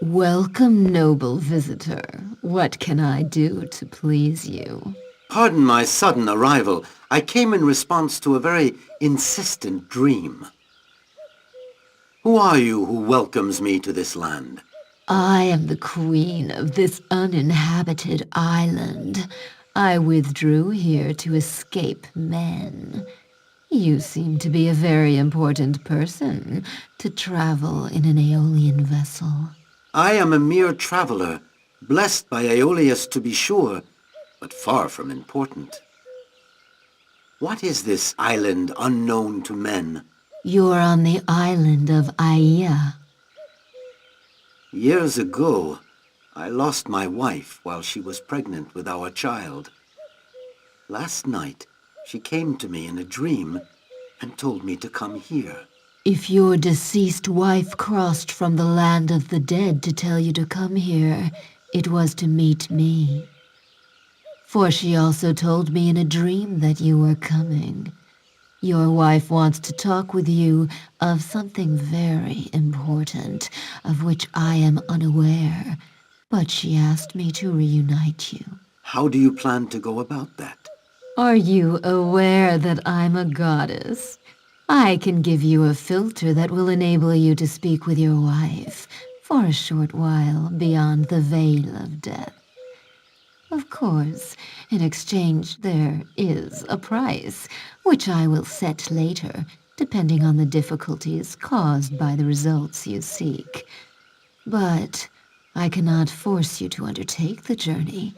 Welcome, noble visitor. What can I do to please you? Pardon my sudden arrival. I came in response to a very insistent dream. Who are you who welcomes me to this land? I am the queen of this uninhabited island. I withdrew here to escape men. You seem to be a very important person to travel in an Aeolian vessel. I am a mere traveler, blessed by Aeolus to be sure, but far from important. What is this island unknown to men? You're on the island of Aia. Years ago, I lost my wife while she was pregnant with our child. Last night, she came to me in a dream and told me to come here. If your deceased wife crossed from the land of the dead to tell you to come here, it was to meet me. For she also told me in a dream that you were coming. Your wife wants to talk with you of something very important, of which I am unaware, but she asked me to reunite you. How do you plan to go about that? Are you aware that I'm a goddess? I can give you a filter that will enable you to speak with your wife for a short while beyond the veil of death. Of course, in exchange there is a price, which I will set later, depending on the difficulties caused by the results you seek. But I cannot force you to undertake the journey.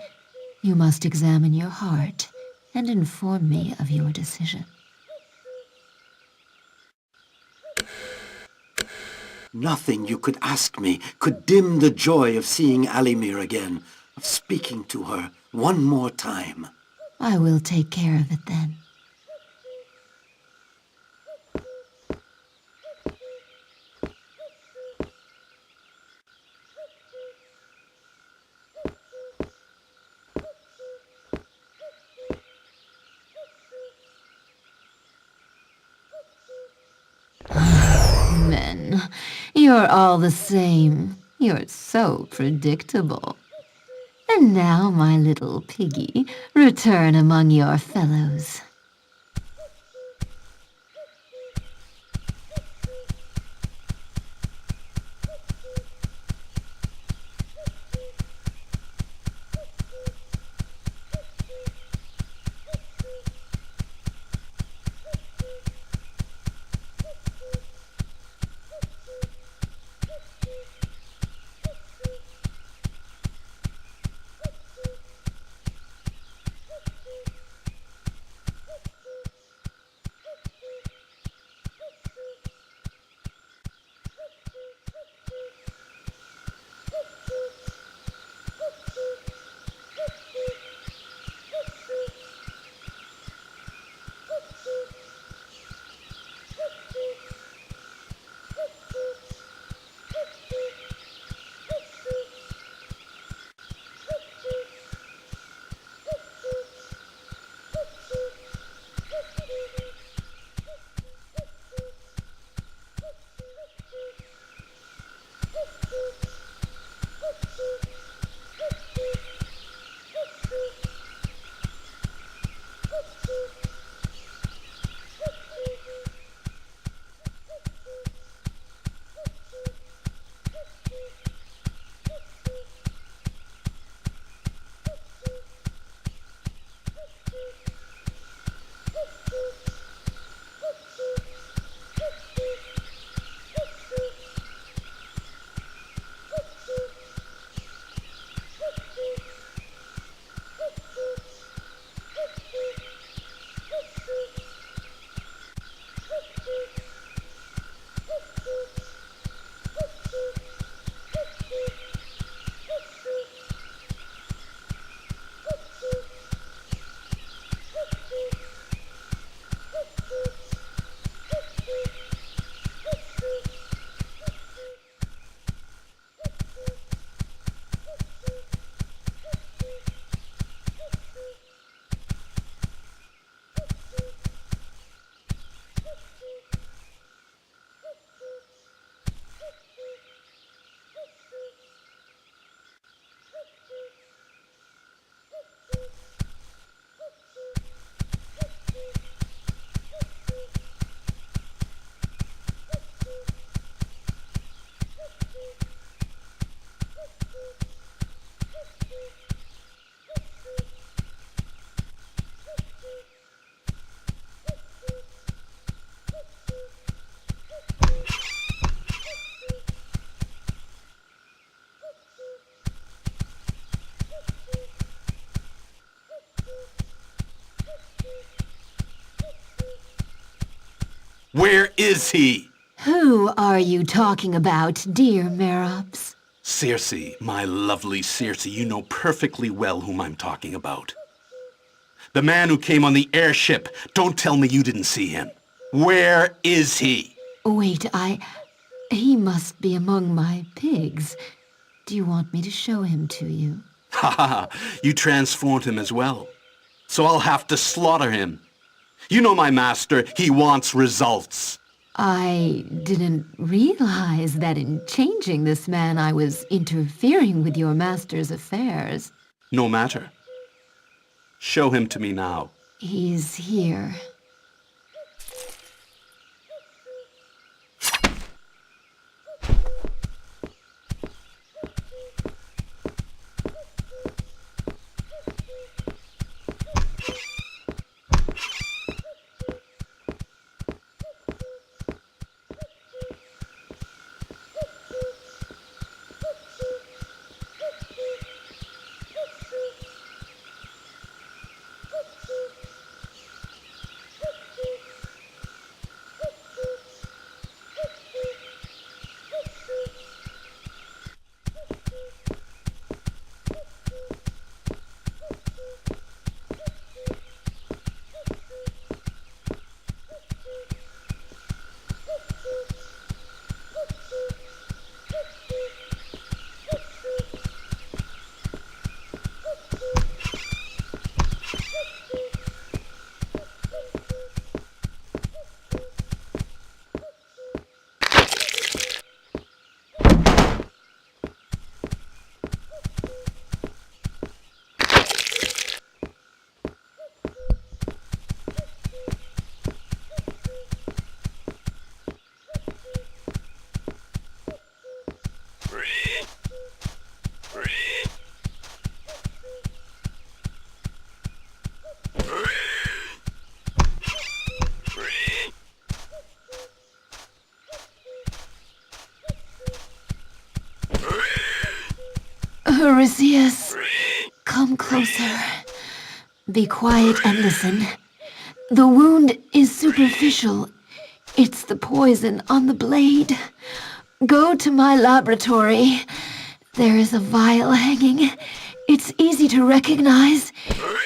You must examine your heart and inform me of your decision. Nothing you could ask me could dim the joy of seeing Alimir again, of speaking to her one more time. I will take care of it then. Men, you're all the same. You're so predictable. And now, my little piggy, return among your fellows. Where is he? Who are you talking about, dear Merops? Circe, my lovely Circe, you know perfectly well whom I'm talking about. The man who came on the airship. Don't tell me you didn't see him. Where is he? Wait, he must be among my pigs. Do you want me to show him to you? Ha ha, you transformed him as well. So I'll have to slaughter him. You know my master, he wants results. I didn't realize that in changing this man I was interfering with your master's affairs. No matter. Show him to me now. He's here. Heritius, come closer. Be quiet and listen. The wound is superficial. It's the poison on the blade. Go to my laboratory. There is a vial hanging. It's easy to recognize.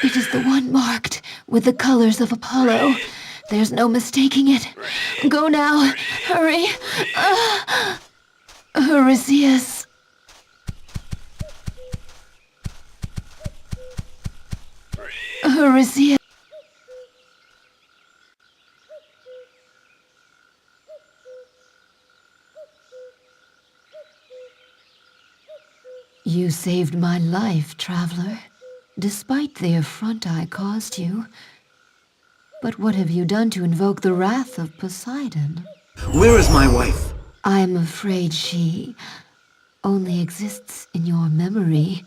It is the one marked with the colors of Apollo. There's no mistaking it. Go now. Hurry. Heritius. Heritius. You saved my life, traveler, despite the affront I caused you. But what have you done to invoke the wrath of Poseidon? Where is my wife? I'm afraid she only exists in your memory.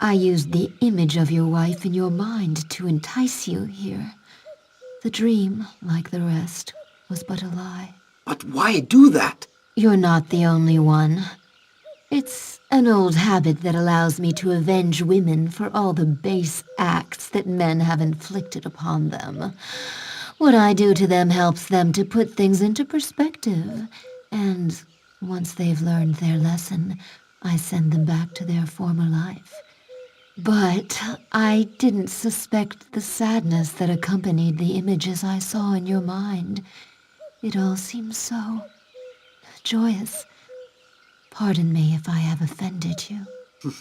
I used the image of your wife in your mind to entice you here. The dream, like the rest, was but a lie. But why do that? You're not the only one. It's an old habit that allows me to avenge women for all the base acts that men have inflicted upon them. What I do to them helps them to put things into perspective, and once they've learned their lesson, I send them back to their former life. But I didn't suspect the sadness that accompanied the images I saw in your mind. It all seems so joyous. Pardon me if I have offended you.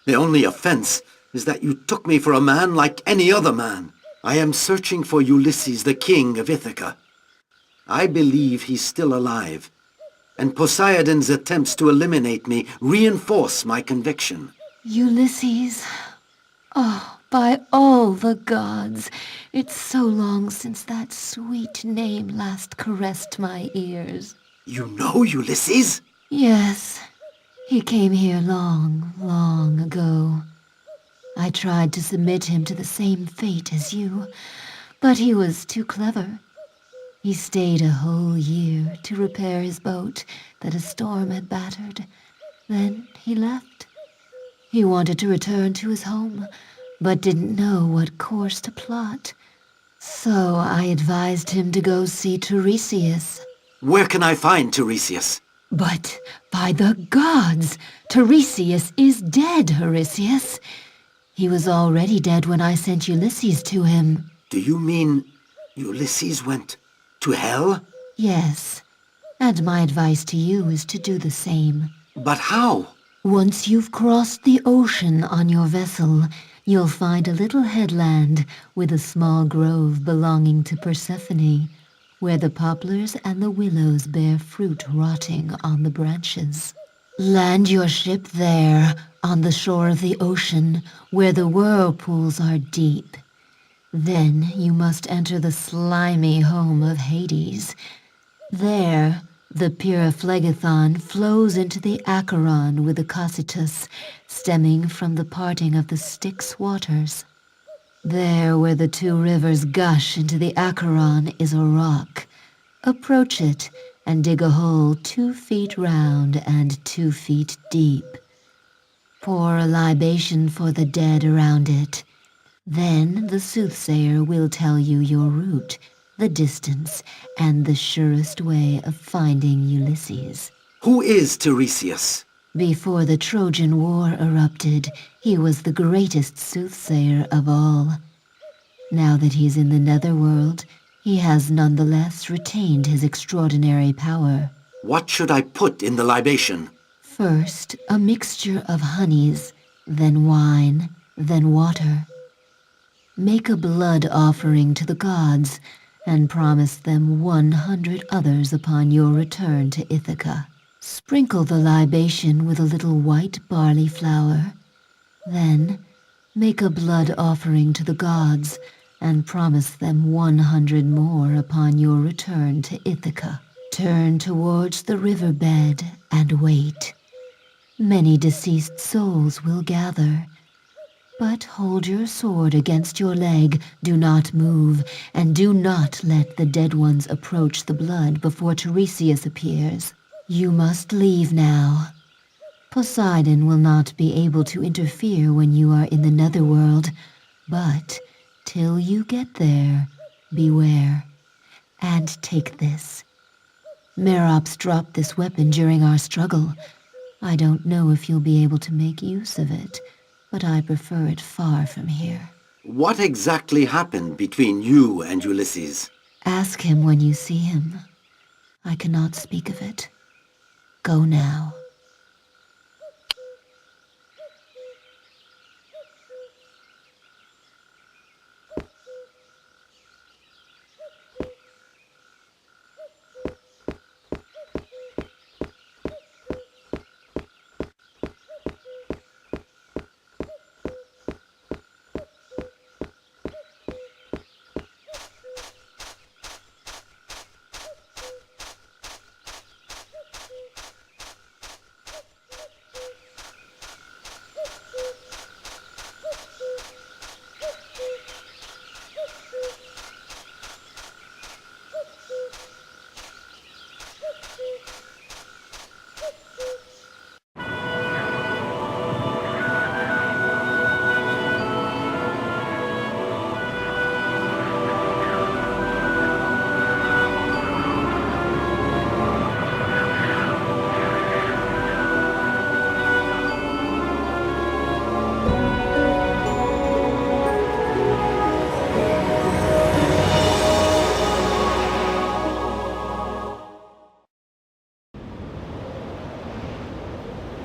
The only offense is that you took me for a man like any other man. I am searching for Ulysses, the king of Ithaca. I believe he's still alive, and Poseidon's attempts to eliminate me reinforce my conviction. Ulysses. Oh, by all the gods, it's so long since that sweet name last caressed my ears. You know Ulysses? Yes, he came here long, long ago. I tried to submit him to the same fate as you, but he was too clever. He stayed a whole year to repair his boat that a storm had battered. Then he left. He wanted to return to his home, but didn't know what course to plot. So I advised him to go see Tiresias. Where can I find Tiresias? But by the gods, Tiresias is dead, Heritius. He was already dead when I sent Ulysses to him. Do you mean Ulysses went to hell? Yes, and my advice to you is to do the same. But how? Once you've crossed the ocean on your vessel, you'll find a little headland with a small grove belonging to Persephone, where the poplars and the willows bear fruit rotting on the branches. Land your ship there, on the shore of the ocean, where the whirlpools are deep. Then you must enter the slimy home of Hades. There, the Pyriphlegethon flows into the Acheron with the Cocytus, stemming from the parting of the Styx waters. There, where the two rivers gush into the Acheron, is a rock. Approach it and dig a hole 2 feet round and 2 feet deep. Pour a libation for the dead around it. Then the soothsayer will tell you your route, the distance, and the surest way of finding Ulysses. Who is Tiresias? Before the Trojan War erupted, he was the greatest soothsayer of all. Now that he's in the netherworld, he has nonetheless retained his extraordinary power. What should I put in the libation? First, a mixture of honeys, then wine, then water. Make a blood offering to the gods, and promise them 100 others upon your return to Ithaca. Sprinkle the libation with a little white barley flour. Then, make a blood offering to the gods, and promise them 100 more upon your return to Ithaca. Turn towards the riverbed and wait. Many deceased souls will gather. But hold your sword against your leg, do not move, and do not let the dead ones approach the blood before Tiresias appears. You must leave now. Poseidon will not be able to interfere when you are in the netherworld, but till you get there, beware. And take this. Merops dropped this weapon during our struggle. I don't know if you'll be able to make use of it, but I prefer it far from here. What exactly happened between you and Ulysses? Ask him when you see him. I cannot speak of it. Go now.